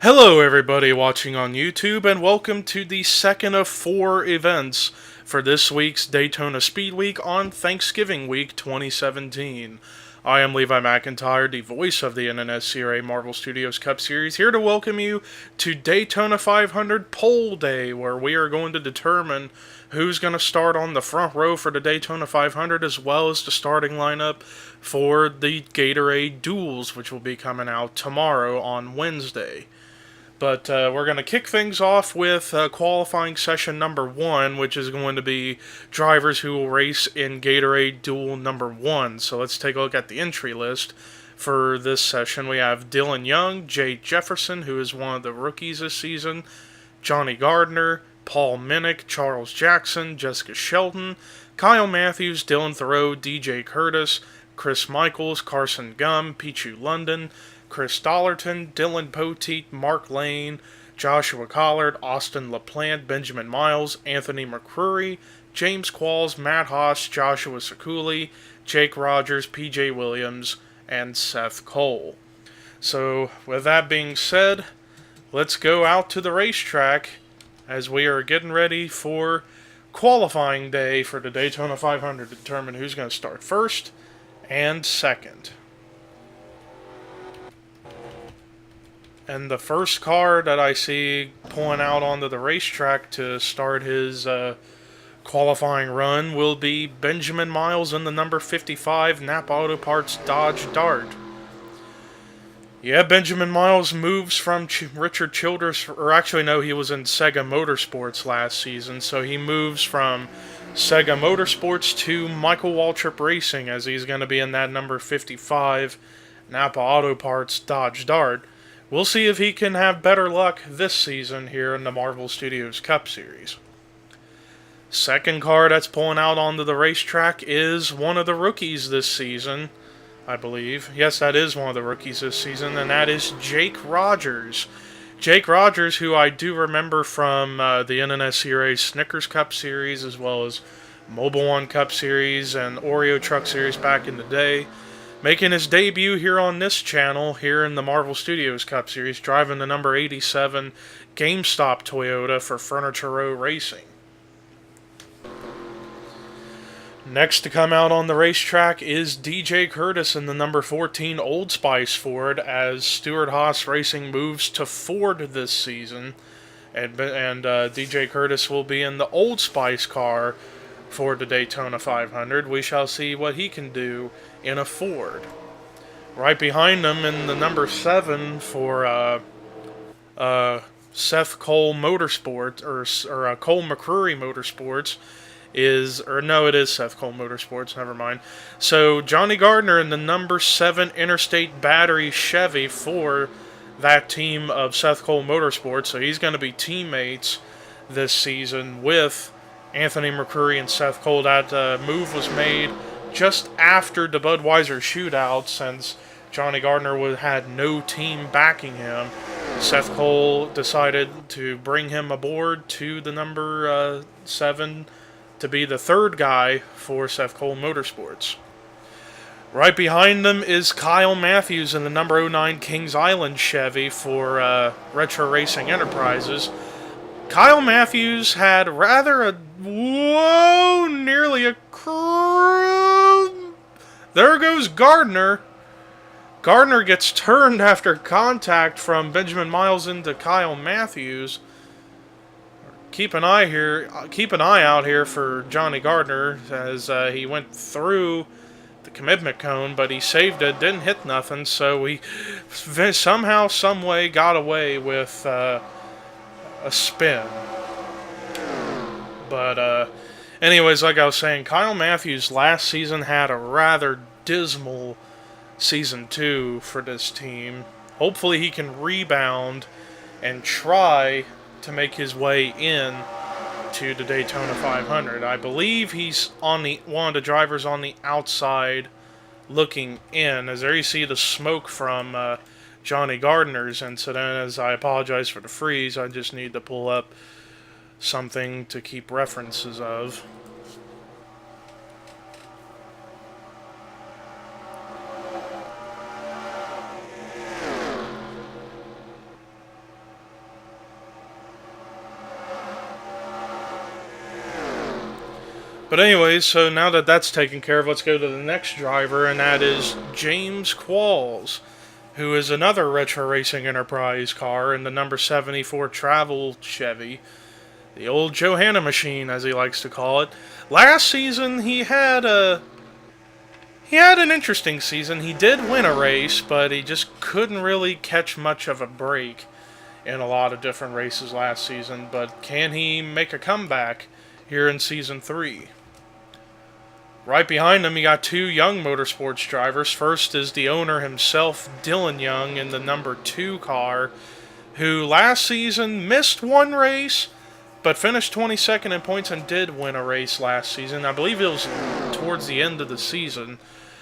Hello, everybody watching on YouTube, and welcome to the second of 4 events for this week's Daytona Speedweek on Thanksgiving Week 2017. I am Levi McIntyre, the voice of the NNSCRA Marvel Studios Cup Series, here to welcome you to Daytona 500 Pole Day, where we are going to determine who's going to start on the front row for the Daytona 500, as well as the starting lineup for the Gatorade Duels, which will be coming out tomorrow on Wednesday. But we're going to kick things off with qualifying session number 1, which is going to be drivers who will race in Gatorade Duel number 1. So let's take a look at the entry list for this session. We have Dylan Young, Jay Jefferson, who is one of the rookies this season, Johnny Gardner, Paul Minnick, Charles Jackson, Jessica Shelton, Kyle Matthews, Dylan Thoreau, DJ Curtis, Chris Michaels, Carson Gum, Pichu London, Chris Dollarton, Dylan Poteet, Mark Lane, Joshua Collard, Austin LaPlante, Benjamin Miles, Anthony McCrory, James Qualls, Matt Haas, Joshua Sekuli, Jake Rogers, PJ Williams, and Seth Cole. So, with that being said, let's go out to the racetrack as we are getting ready for qualifying day for the Daytona 500 to determine who's going to start first and second. And the first car that I see pulling out onto the racetrack to start his qualifying run will be Benjamin Miles in the number 55 Napa Auto Parts Dodge Dart. Yeah, Benjamin Miles moves from Richard Childress, or actually no, he was in Sega Motorsports last season, so he moves from Sega Motorsports to Michael Waltrip Racing, as he's going to be in that number 55 Napa Auto Parts Dodge Dart. We'll see if he can have better luck this season here in the Marvel Studios Cup Series. Second car that's pulling out onto the racetrack is one of the rookies this season, I believe. Yes, that is one of the rookies this season, and that is Jake Rogers. Jake Rogers, who I do remember from the NNSCRA Snickers Cup Series, as well as Mobile One Cup Series and Oreo Truck Series back in the day. Making his debut here on this channel, here in the Marvel Studios Cup Series, driving the number 87 GameStop Toyota for Furniture Row Racing. Next to come out on the racetrack is DJ Curtis in the number 14 Old Spice Ford, as Stewart Haas Racing moves to Ford this season. And DJ Curtis will be in the Old Spice car for the Daytona 500. We shall see what he can do in a Ford. Right behind him in the number 7 for Seth Cole Motorsports, or Cole McCrory Motorsports, it is Seth Cole Motorsports, never mind. So Johnny Gardner in the number 7 Interstate Battery Chevy for that team of Seth Cole Motorsports. So he's going to be teammates this season with Anthony McCrory and Seth Cole. That move was made just after the Budweiser shootout, since Johnny Gardner had no team backing him. Seth Cole decided to bring him aboard to the number 7 to be the third guy for Seth Cole Motorsports. Right behind them is Kyle Matthews in the number 09 Kings Island Chevy for Retro Racing Enterprises. Kyle Matthews had nearly a There goes Gardner. Gardner gets turned after contact from Benjamin Miles into Kyle Matthews. Keep an eye out here for Johnny Gardner, as he went through the commitment cone, but he saved it, didn't hit nothing, so he somehow, someway got away with a spin. But anyways, like I was saying, Kyle Matthews last season had a rather dismal season 2 for this team. Hopefully he can rebound and try to make his way in to the Daytona 500. I believe he's on one of the drivers on the outside looking in, as there you see the smoke from Johnny Gardner's incident. As I apologize for the freeze, I just need to pull up something to keep references of. But anyways, so now that that's taken care of, let's go to the next driver, and that is James Qualls, who is another Retro Racing Enterprise car in the number 74 Travel Chevy. The old Johanna machine, as he likes to call it. Last season, he had an interesting season. He did win a race, but he just couldn't really catch much of a break in a lot of different races last season. But can he make a comeback here in Season 3? Right behind him, you got two young motorsports drivers. First is the owner himself, Dylan Young, in the number 2 car, who last season missed one race, but finished 22nd in points and did win a race last season. I believe it was towards the end of the season.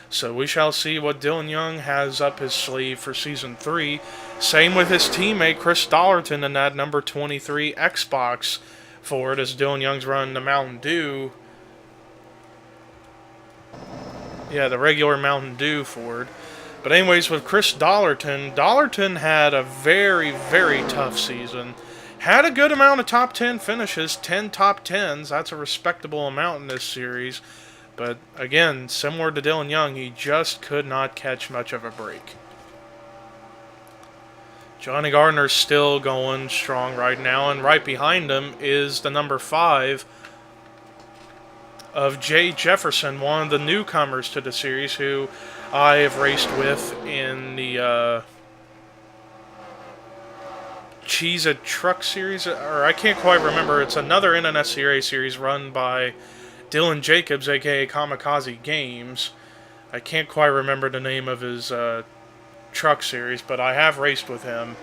So we shall see what Dylan Young has up his sleeve for Season 3. Same with his teammate, Chris Dollarton, in that number 23 Xbox Ford, as Dylan Young's running the Mountain Dew. Yeah, the regular Mountain Dew Ford. But anyways, with Chris Dollarton had a very, very tough season. Had a good amount of top 10 finishes, 10 top 10s. That's a respectable amount in this series. But again, similar to Dylan Young, he just could not catch much of a break. Johnny Gardner's still going strong right now, and right behind him is the number 5 of Jay Jefferson, one of the newcomers to the series, who I have raced with in the Cheese a Truck series, or I can't quite remember. It's another NNSCRA series run by Dylan Jacobs, a.k.a. Kamikaze Games. I can't quite remember the name of his truck series, but I have raced with him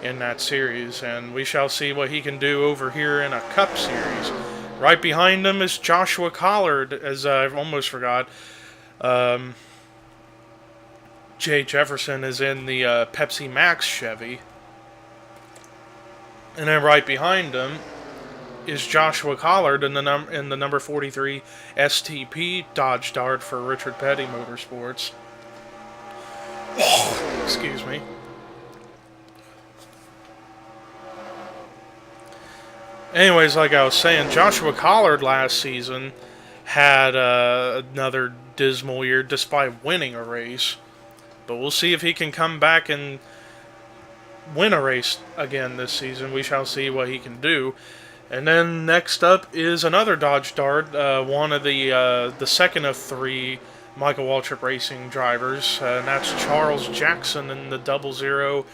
in that series, and we shall see what he can do over here in a Cup series. Right behind him is Joshua Collard, as I almost forgot. Jay Jefferson is in the Pepsi Max Chevy. And then right behind him is Joshua Collard in the number 43 STP Dodge Dart for Richard Petty Motorsports. Excuse me. Anyways, like I was saying, Joshua Collard last season had another dismal year despite winning a race. But we'll see if he can come back and win a race again this season. We shall see what he can do. And then next up is another Dodge Dart, one of the second of 3 Michael Waltrip Racing drivers, and that's Charles Jackson in the 00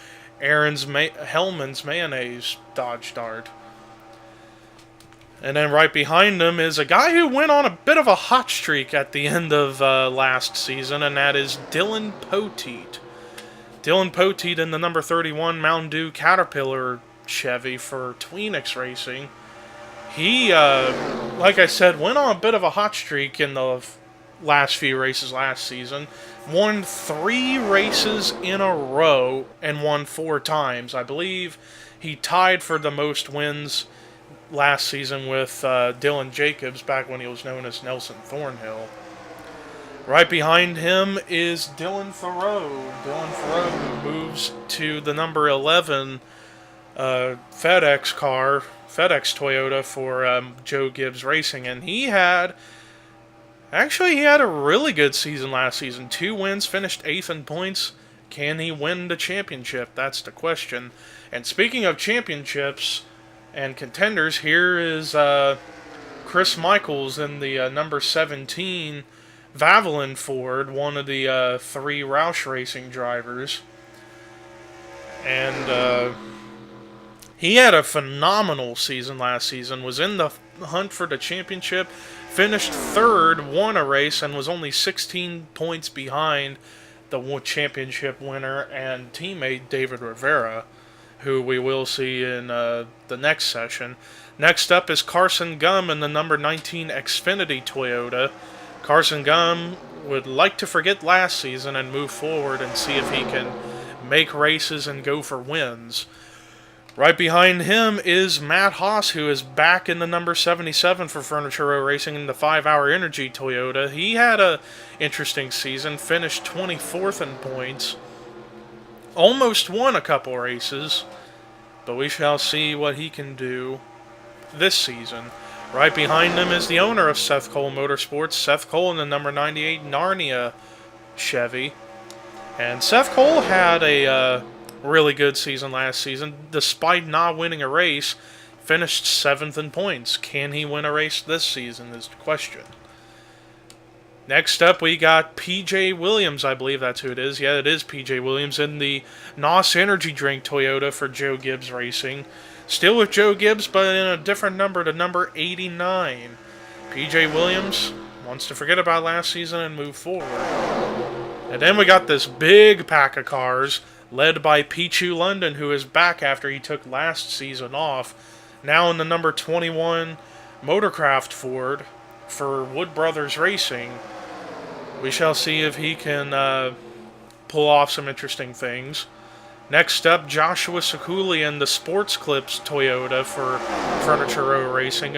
Hellman's Mayonnaise Dodge Dart. And then right behind him is a guy who went on a bit of a hot streak at the end of last season, and that is Dylan Poteet. Dylan Poteet in the number 31 Mountain Dew Caterpillar Chevy for Tweenix Racing. He, like I said, went on a bit of a hot streak in the last few races last season. Won 3 races in a row and won 4 times. I believe he tied for the most wins last season with Dylan Jacobs back when he was known as Nelson Thornhill. Right behind him is Dylan Thoreau. Dylan Thoreau, who moves to the number 11 FedEx Toyota for Joe Gibbs Racing, and he had a really good season last season. 2 wins, finished 8th in points. Can he win the championship? That's the question. And speaking of championships and contenders, here is Chris Michaels in the number 17 Valvoline Ford, one of the 3 Roush Racing drivers. And he had a phenomenal season last season, was in the hunt for the championship, finished 3rd, won a race, and was only 16 points behind the championship winner and teammate David Rivera, who we will see in the next session. Next up is Carson Gum in the number 19 Xfinity Toyota. Carson Gum would like to forget last season and move forward and see if he can make races and go for wins. Right behind him is Matt Haas, who is back in the number 77 for Furniture Row Racing in the 5-Hour Energy Toyota. He had a interesting season, finished 24th in points, almost won a couple races, but we shall see what he can do this season. Right behind him is the owner of Seth Cole Motorsports, Seth Cole in the number 98 Narnia Chevy. And Seth Cole had a really good season last season, despite not winning a race. Finished 7th in points. Can he win a race this season is the question. Next up, we got P.J. Williams, I believe that's who it is. Yeah, it is P.J. Williams in the NOS Energy Drink Toyota for Joe Gibbs Racing. Still with Joe Gibbs, but in a different number to number 89. P.J. Williams wants to forget about last season and move forward. And then we got this big pack of cars, led by Pichu London, who is back after he took last season off. Now in the number 21 Motorcraft Ford for Wood Brothers Racing. We shall see if he can pull off some interesting things. Next up, Joshua Sakuli in the Sports Clips Toyota for Furniture Row Racing.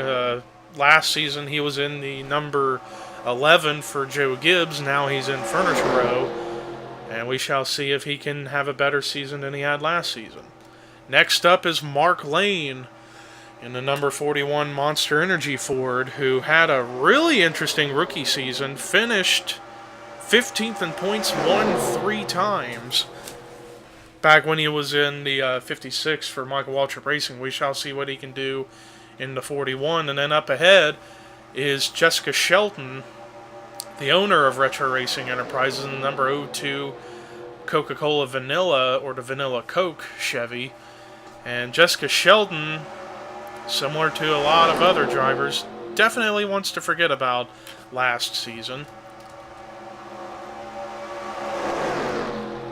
Last season he was in the number 11 for Joe Gibbs. Now he's in Furniture Row. And we shall see if he can have a better season than he had last season. Next up is Mark Lane in the number 41 Monster Energy Ford, who had a really interesting rookie season. Finished 15th in points, won 3 times. Back when he was in the 56 for Michael Waltrip Racing. We shall see what he can do in the 41. And then up ahead is Jessica Shelton, the owner of Retro Racing Enterprises, in the number 02 Coca-Cola Vanilla, or the Vanilla Coke Chevy. And Jessica Shelton, similar to a lot of other drivers, definitely wants to forget about last season.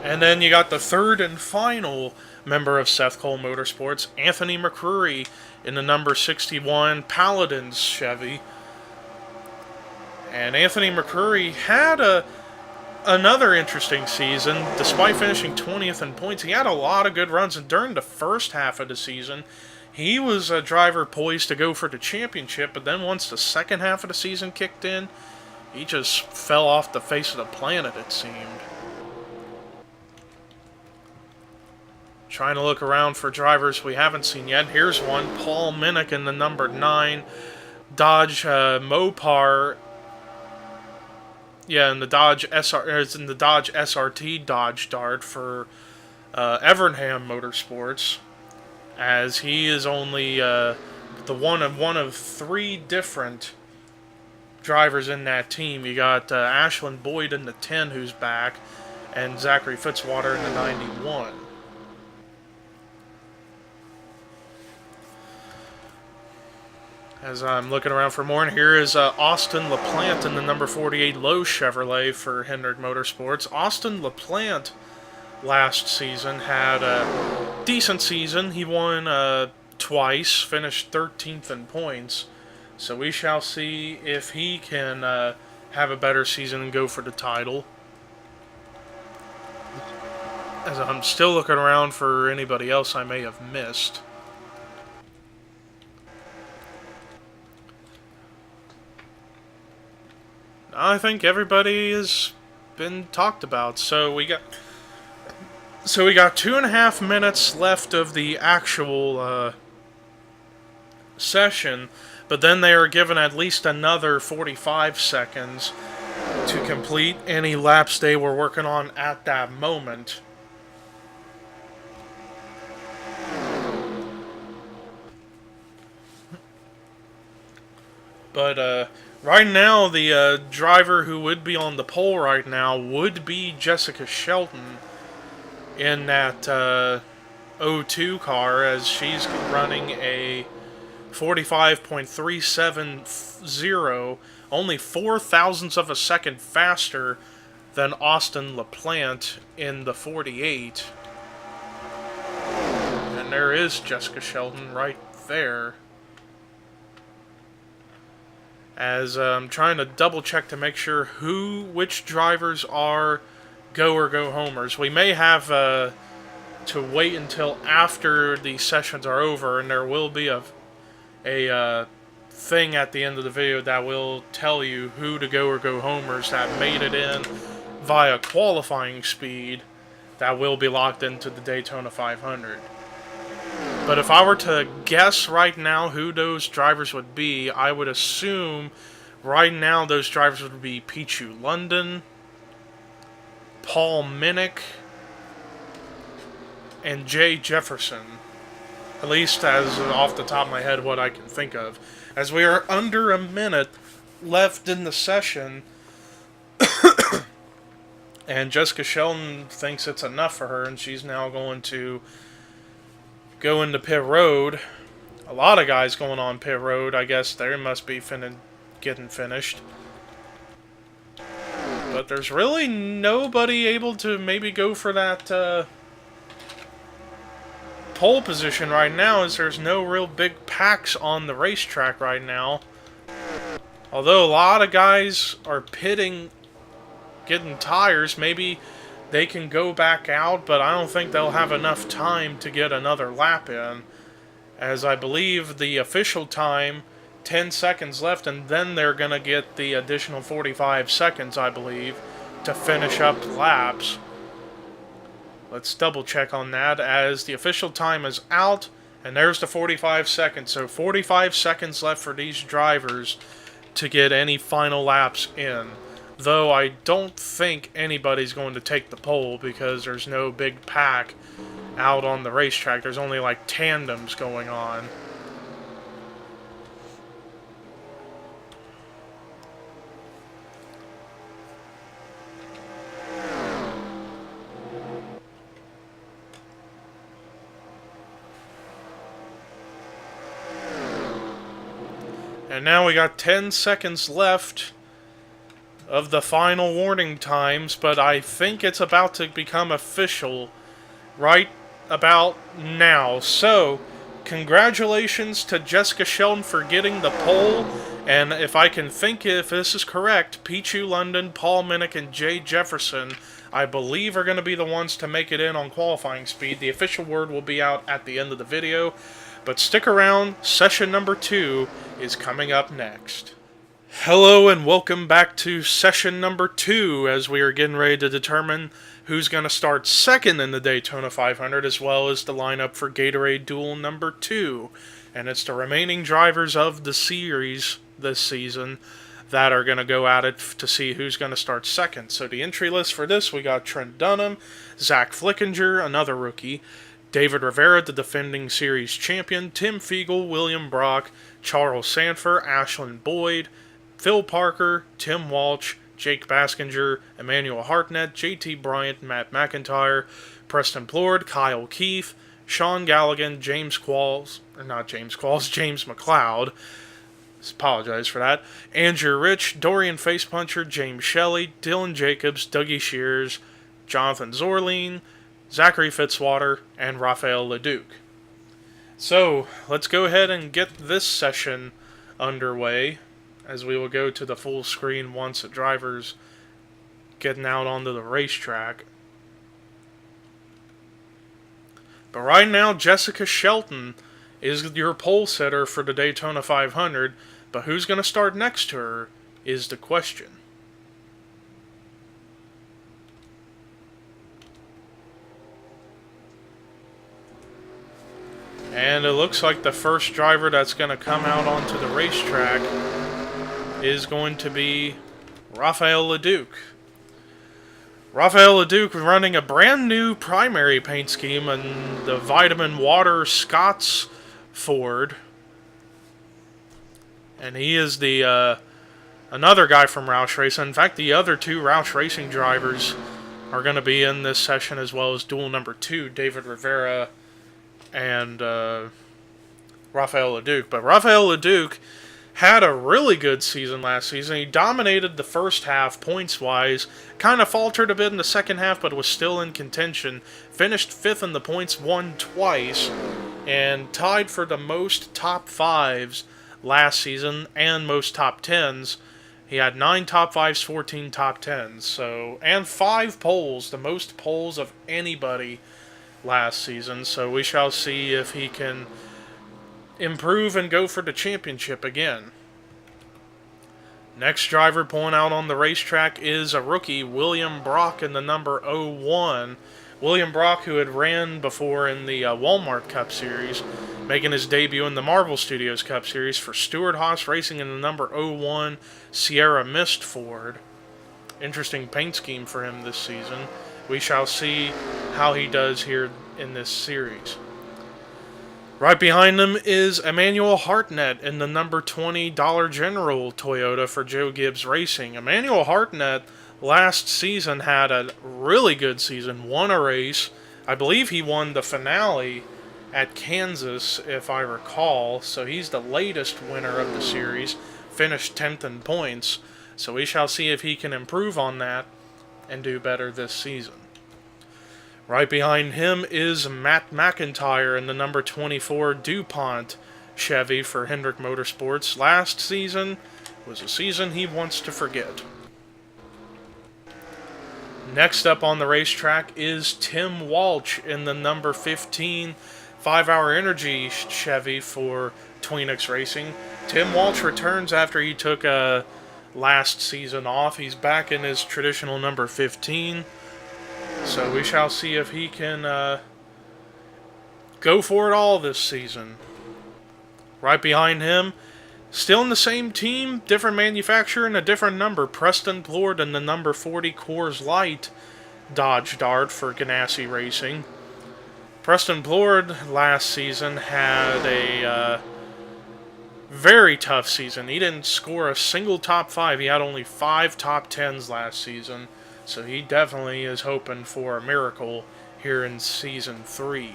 And then you got the third and final member of Seth Cole Motorsports, Anthony McCreary, in the number 61 Paladins Chevy. And Anthony McCreary had another interesting season. Despite finishing 20th in points, he had a lot of good runs. And during the first half of the season, he was a driver poised to go for the championship. But then once the second half of the season kicked in, he just fell off the face of the planet, it seemed. Trying to look around for drivers we haven't seen yet. Here's one, Paul Minnick in the number 9 Dodge Mopar. Yeah, in the Dodge SRT Dodge Dart for Evernham Motorsports, as he is only the one of 3 different drivers in that team. You got Ashland Boyd in the 10, who's back, and Zachary Fitzwater in the 91. As I'm looking around for more, and here is Austin LaPlante in the number 48 Lowe's Chevrolet for Hendrick Motorsports. Austin LaPlante last season had a decent season. He won twice, finished 13th in points. So we shall see if he can have a better season and go for the title. As I'm still looking around for anybody else I may have missed. I think everybody has been talked about. So we got 2.5 minutes left of the actual session, but then they are given at least another 45 seconds to complete any laps they were working on at that moment. But right now, the driver who would be on the pole right now would be Jessica Shelton in that 02 car, as she's running a 45.370, only 4 thousandths of a second faster than Austin LaPlante in the 48. And there is Jessica Shelton right there. As I'm trying to double check to make sure which drivers are go or go homers. We may have to wait until after the sessions are over, and there will be a thing at the end of the video that will tell you who to go or go homers that made it in via qualifying speed that will be locked into the Daytona 500. But if I were to guess right now who those drivers would be, I would assume right now those drivers would be Pichu London, Paul Minnick, and Jay Jefferson. At least as off the top of my head what I can think of. As we are under a minute left in the session, and Jessica Shelton thinks it's enough for her, and she's now going to go into pit road. A lot of guys going on pit road. I guess they must be getting finished. But there's really nobody able to maybe go for that pole position right now, as there's no real big packs on the racetrack right now. Although a lot of guys are pitting, getting tires, maybe they can go back out, but I don't think they'll have enough time to get another lap in, as I believe the official time, 10 seconds left, and then they're going to get the additional 45 seconds, I believe, to finish up laps. Let's double check on that, as the official time is out, and there's the 45 seconds. So 45 seconds left for these drivers to get any final laps in. Though I don't think anybody's going to take the pole, because there's no big pack out on the racetrack. There's only like tandems going on. And now we got 10 seconds left of the final warning times, but I think it's about to become official right about now. So, congratulations to Jessica Shelton for getting the pole, and if I can think if this is correct, Pichu London, Paul Minnick, and Jay Jefferson, I believe, are going to be the ones to make it in on qualifying speed. The official word will be out at the end of the video, but stick around, session number 2 is coming up next. Hello and welcome back to session number 2, as we are getting ready to determine who's going to start second in the Daytona 500, as well as the lineup for Gatorade Duel number 2. And it's the remaining drivers of the series this season that are going to go at it to see who's going to start second. So the entry list for this, we got Trent Dunham, Zach Flickinger, another rookie, David Rivera, the defending series champion, Tim Fiegel, William Brock, Charles Sanford, Ashlyn Boyd, Phil Parker, Tim Walsh, Jake Baskinger, Emmanuel Hartnett, JT Bryant, Matt McIntyre, Preston Plord, Kyle Keefe, Sean Galligan, James McLeod. Apologize for that. Andrew Rich, Dorian Facepuncher, James Shelley, Dylan Jacobs, Dougie Shears, Jonathan Zorleen, Zachary Fitzwater, and Raphael Leduc. So, let's go ahead and get this session underway, as we will go to the full screen once the drivers getting out onto the racetrack. But right now, Jessica Shelton is your pole sitter for the Daytona 500, but who's going to start next to her is the question. And it looks like the first driver that's going to come out onto the racetrack is going to be Raphael Leduc. Raphael Leduc running a brand new primary paint scheme in the Vitamin Water Scott's Ford. And he is the another guy from Roush Racing. In fact, the other two Roush Racing drivers are going to be in this session, as well as duel number 2, David Rivera and Raphael Leduc. But Raphael Leduc had a really good season last season. He dominated the first half points-wise, kind of faltered a bit in the second half, but was still in contention. Finished 5th in the points, won twice, and tied for the most top 5s last season and most top 10s. He had 9 top 5s, 14 top 10s, so, and 5 poles, the most poles of anybody last season. So we shall see if he can improve and go for the championship again. Next driver pulling out on the racetrack is a rookie, William Brock, in the number 01, William Brock, who had ran before in the Walmart Cup Series, making his debut in the Marvel Studios Cup Series for Stewart Haas Racing in the number 01 Sierra Mist Ford. Interesting paint scheme for him this season. We shall see how he does here in this series. Right behind them is Emmanuel Hartnett in the number 20 Dollar General Toyota for Joe Gibbs Racing. Emmanuel Hartnett last season had a really good season, won a race. I believe he won the finale at Kansas, if I recall. So he's the latest winner of the series, finished 10th in points. So we shall see if he can improve on that and do better this season. Right behind him is Matt McIntyre in the number 24 DuPont Chevy for Hendrick Motorsports. Last season was a season he wants to forget. Next up on the racetrack is Tim Walsh in the number 15 5-Hour Energy Chevy for Tweenix Racing. Tim Walsh returns after he took last season off. He's back in his traditional number 15. So we shall see if he can go for it all this season. Right behind him, still in the same team, different manufacturer and a different number, Preston Plord and the number 40 Coors Light Dodge Dart for Ganassi Racing. Preston Plord last season had a very tough season. He didn't score a single top 5. He had only 5 top 10s last season. So he definitely is hoping for a miracle here in Season 3.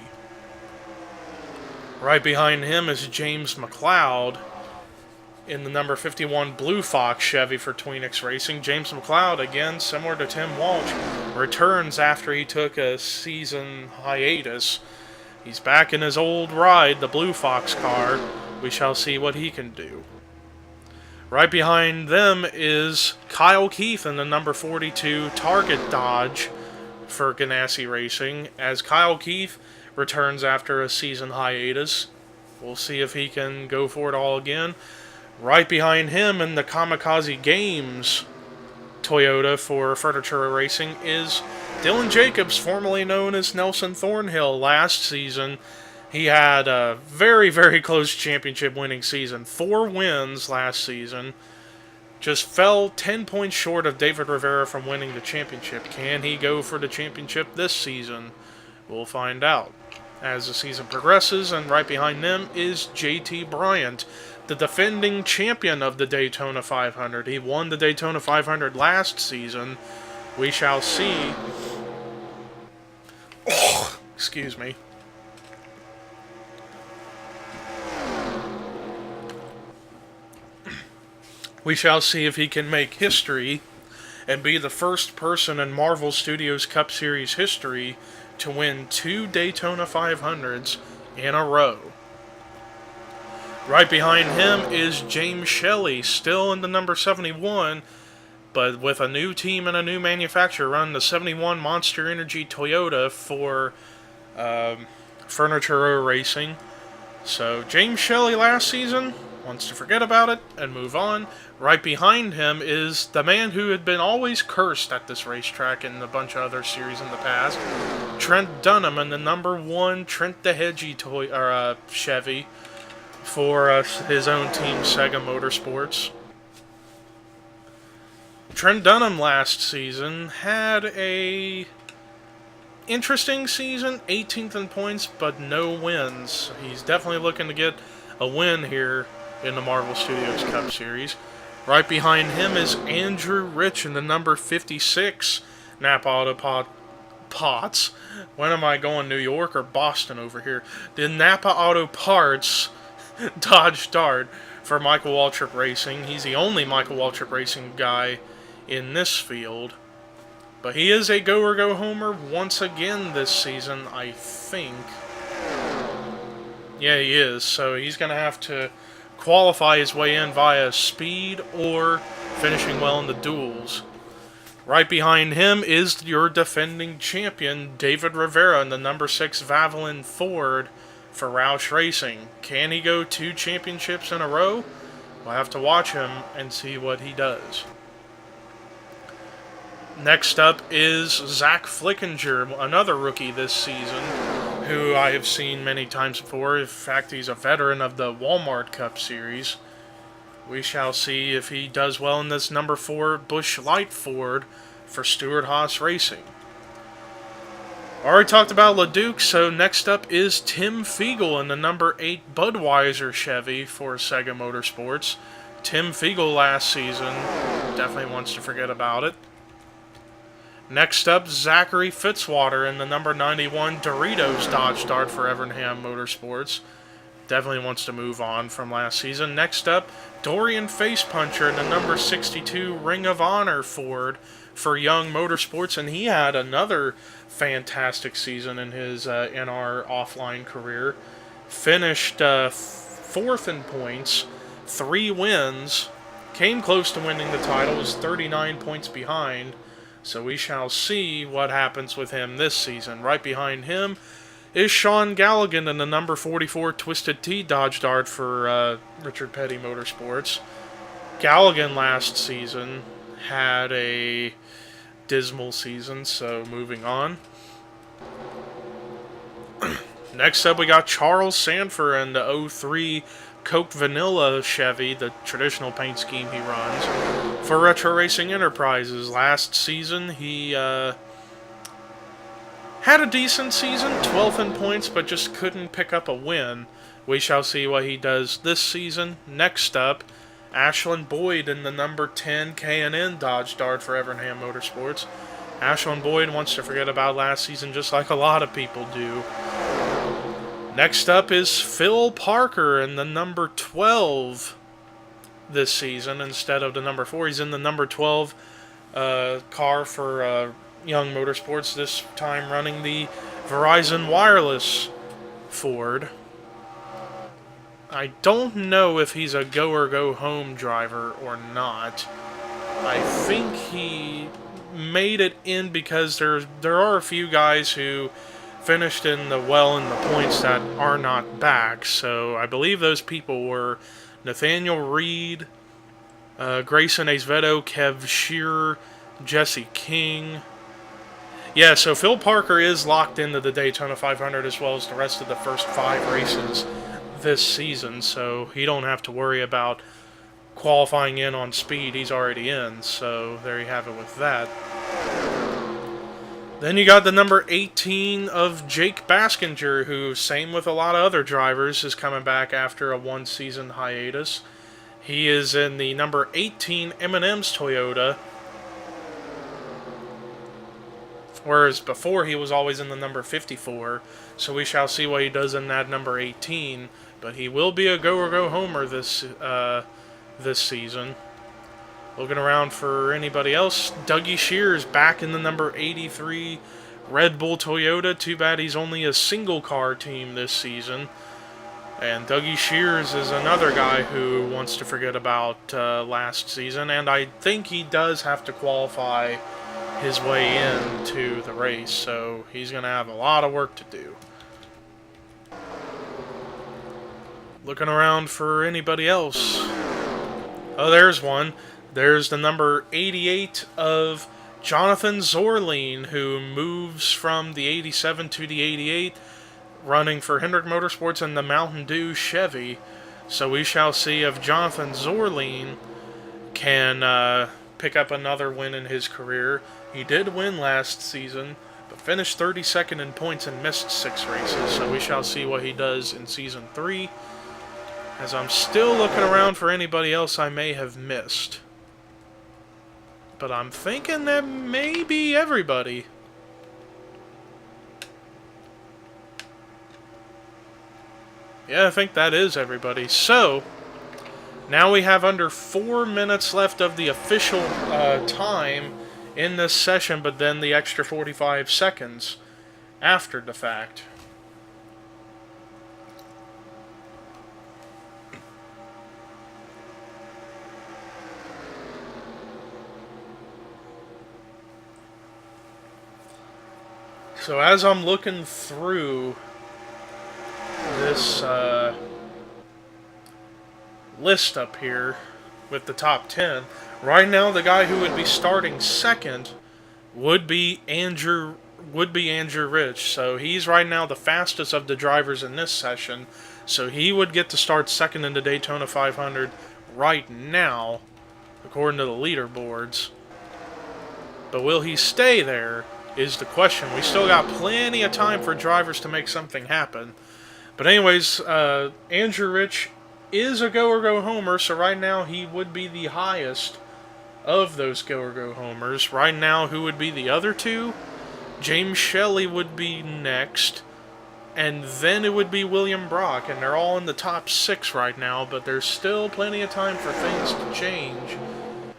Right behind him is James McLeod in the number 51 Blue Fox Chevy for Tweenix Racing. James McLeod, again, similar to Tim Walsh, returns after he took a season hiatus. He's back in his old ride, the Blue Fox car. We shall see what he can do. Right behind them is Kyle Keith in the number 42 Target Dodge for Ganassi Racing, as Kyle Keith returns after a season hiatus. We'll see if he can go for it all again. Right behind him in the Kamikaze Games Toyota for Furniture Racing is Dylan Jacobs, formerly known as Nelson Thornhill. Last season, he had a very, very close championship winning season. 4 wins last season. Just fell 10 points short of David Rivera from winning the championship. Can he go for the championship this season? We'll find out as the season progresses. And right behind them is JT Bryant, the defending champion of the Daytona 500. He won the Daytona 500 last season. We shall see. Oh, excuse me. We shall see if he can make history and be the first person in Marvel Studios Cup Series history to win 2 Daytona 500s in a row. Right behind him is James Shelley, still in the number 71, but with a new team and a new manufacturer, running the 71 Monster Energy Toyota for Furniture Row Racing. So James Shelley last season wants to forget about it and move on. Right behind him is the man who had been always cursed at this racetrack and a bunch of other series in the past, Trent Dunham, and the number 1 Trent the Hedgie Chevy for his own team, Sega Motorsports. Trent Dunham last season had a interesting season, 18th in points, but no wins. He's definitely looking to get a win here in the Marvel Studios Cup Series. Right behind him is Andrew Rich in the number 56 Napa Auto Pots. When am I going, New York or Boston over here? The Napa Auto Parts Dodge Dart for Michael Waltrip Racing. He's the only Michael Waltrip Racing guy in this field. But he is a go or go homer once again this season, I think. Yeah, he is. So he's going to have to qualify his way in via speed or finishing well in the duels. Right behind him is your defending champion, David Rivera, in the number 6 Valvoline Ford for Roush Racing. Can he go 2 championships in a row? We'll have to watch him and see what he does. Next up is Zach Flickinger, another rookie this season, who I have seen many times before. In fact, he's a veteran of the Walmart Cup Series. We shall see if he does well in this number 4 Busch Light Ford for Stewart-Haas Racing. Already talked about LeDuc, so next up is Tim Fiegel in the number 8 Budweiser Chevy for Sega Motorsports. Tim Fiegel last season, definitely wants to forget about it. Next up, Zachary Fitzwater in the number 91 Doritos Dodge Dart for Evernham Motorsports. Definitely wants to move on from last season. Next up, Dorian Facepuncher in the number 62 Ring of Honor Ford for Young Motorsports, and he had another fantastic season in his in our offline career. Finished 4th in points, 3 wins, came close to winning the title, was 39 points behind. So we shall see what happens with him this season. Right behind him is Sean Galligan in the number 44 Twisted Tea Dodge Dart for Richard Petty Motorsports. Galligan last season had a dismal season, so moving on. Next up, we got Charles Sanford in the 03 Coke Vanilla Chevy, the traditional paint scheme he runs, for Retro Racing Enterprises. Last season, he had a decent season, 12th in points, but just couldn't pick up a win. We shall see what he does this season. Next up, Ashlyn Boyd in the number 10 K&N Dodge Dart for Evernham Motorsports. Ashlyn Boyd wants to forget about last season just like a lot of people do. Next up is Phil Parker in the number 12 this season instead of the number 4. He's in the number 12 car for Young Motorsports, this time running the Verizon Wireless Ford. I don't know if he's a go or go home driver or not. I think he made it in because there are a few guys who finished in the points that are not back. So I believe those people were Nathaniel Reed, Grayson Azevedo, Kev Shearer, Jesse King. Yeah, so Phil Parker is locked into the Daytona 500 as well as the rest of the first 5 races this season, so he don't have to worry about qualifying in on speed. He's already in, so there you have it with that. Then you got the number 18 of Jake Baskinger, who, same with a lot of other drivers, is coming back after a 1-season hiatus. He is in the number 18 M&M's Toyota, whereas before he was always in the number 54, so we shall see what he does in that number 18, but he will be a go-or-go-homer this season. Looking around for anybody else, Dougie Shears back in the number 83 Red Bull Toyota. Too bad he's only a single-car team this season. And Dougie Shears is another guy who wants to forget about last season, and I think he does have to qualify his way into the race, so he's going to have a lot of work to do. Looking around for anybody else. Oh, there's one. There's the number 88 of Jonathan Zorleen, who moves from the 87 to the 88, running for Hendrick Motorsports and the Mountain Dew Chevy. So we shall see if Jonathan Zorleen can pick up another win in his career. He did win last season, but finished 32nd in points and missed 6 races. So we shall see what he does in Season 3, as I'm still looking around for anybody else I may have missed. But I'm thinking that may be everybody. Yeah, I think that is everybody. So, now we have under 4 minutes left of the official time in this session, but then the extra 45 seconds after the fact. So as I'm looking through this list up here with the top 10, right now the guy who would be starting second would be Andrew Rich. So he's right now the fastest of the drivers in this session. So he would get to start second in the Daytona 500 right now, according to the leaderboards. But will he stay there is the question. We still got plenty of time for drivers to make something happen. But anyways, Andrew Rich is a go or go homer, so right now he would be the highest of those go or go homers. Right now, who would be the other two? James Shelley would be next, and then it would be William Brock, and they're all in the top 6 right now, but there's still plenty of time for things to change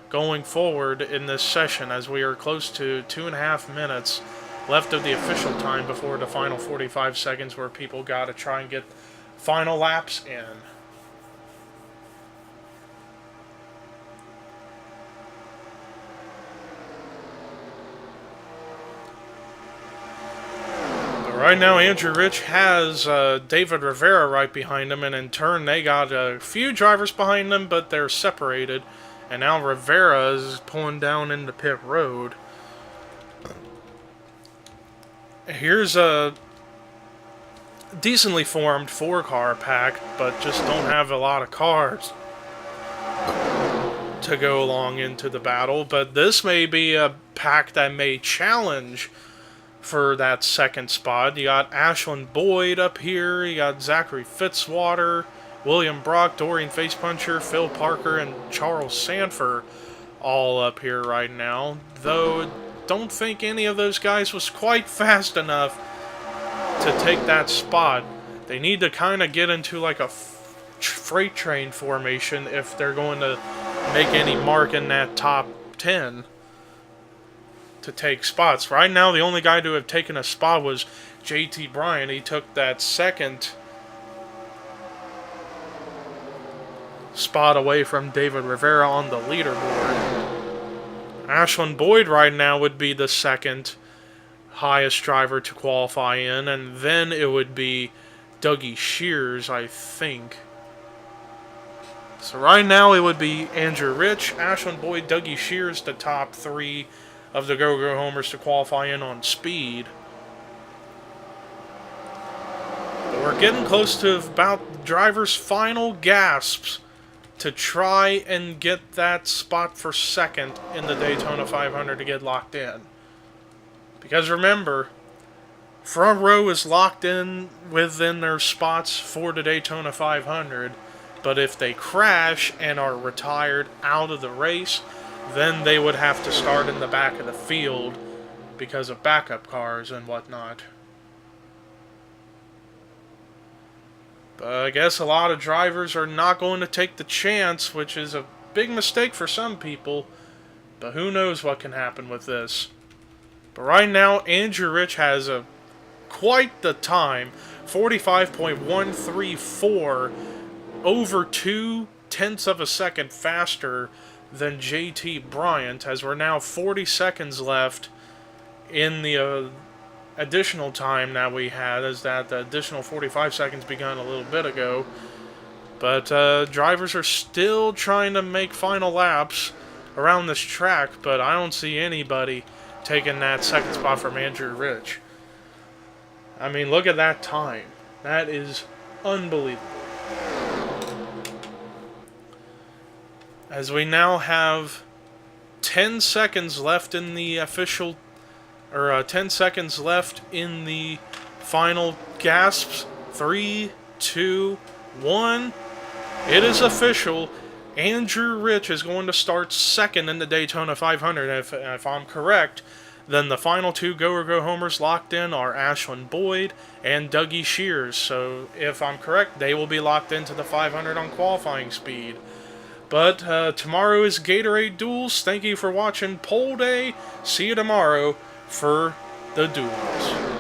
going forward in this session, as we are close to 2.5 minutes left of the official time before the final 45 seconds where people got to try and get final laps in. But right now, Andrew Rich has David Rivera right behind him, and in turn, they got a few drivers behind them, but they're separated. And now Rivera is pulling down into pit road. Here's a decently formed 4-car pack, but just don't have a lot of cars to go along into the battle. But this may be a pack that may challenge for that second spot. You got Ashland Boyd up here, you got Zachary Fitzwater, William Brock, Dorian Facepuncher, Phil Parker, and Charles Sanford all up here right now. Though, don't think any of those guys was quite fast enough to take that spot. They need to kind of get into like a freight train formation if they're going to make any mark in that top 10 to take spots. Right now, the only guy to have taken a spot was JT Bryant. He took that second spot away from David Rivera on the leaderboard. Ashland Boyd right now would be the second highest driver to qualify in, and then it would be Dougie Shears, I think. So right now it would be Andrew Rich, Ashland Boyd, Dougie Shears, the top 3 of the go-go homers to qualify in on speed. But we're getting close to about the driver's final gasps to try and get that spot for second in the Daytona 500 to get locked in. Because remember, front row is locked in within their spots for the Daytona 500, but if they crash and are retired out of the race, then they would have to start in the back of the field because of backup cars and whatnot. But I guess a lot of drivers are not going to take the chance, which is a big mistake for some people, but who knows what can happen with this. But right now, Andrew Rich has quite the time, 45.134, over 0.2 of a second faster than JT Bryant, as we're now 40 seconds left in the additional time that we had, as that the additional 45 seconds begun a little bit ago. But drivers are still trying to make final laps around this track, but I don't see anybody taking that second spot from Andrew Rich. I mean, look at that time. That is unbelievable. As we now have 10 seconds left in the official, or 10 seconds left in the final gasps. 3, 2, 1. It is official. Andrew Rich is going to start second in the Daytona 500. If I'm correct, then the final 2 go-or-go homers locked in are Ashland Boyd and Dougie Shears. So if I'm correct, they will be locked into the 500 on qualifying speed. But tomorrow is Gatorade Duels. Thank you for watching Pole Day. See you tomorrow for the duels.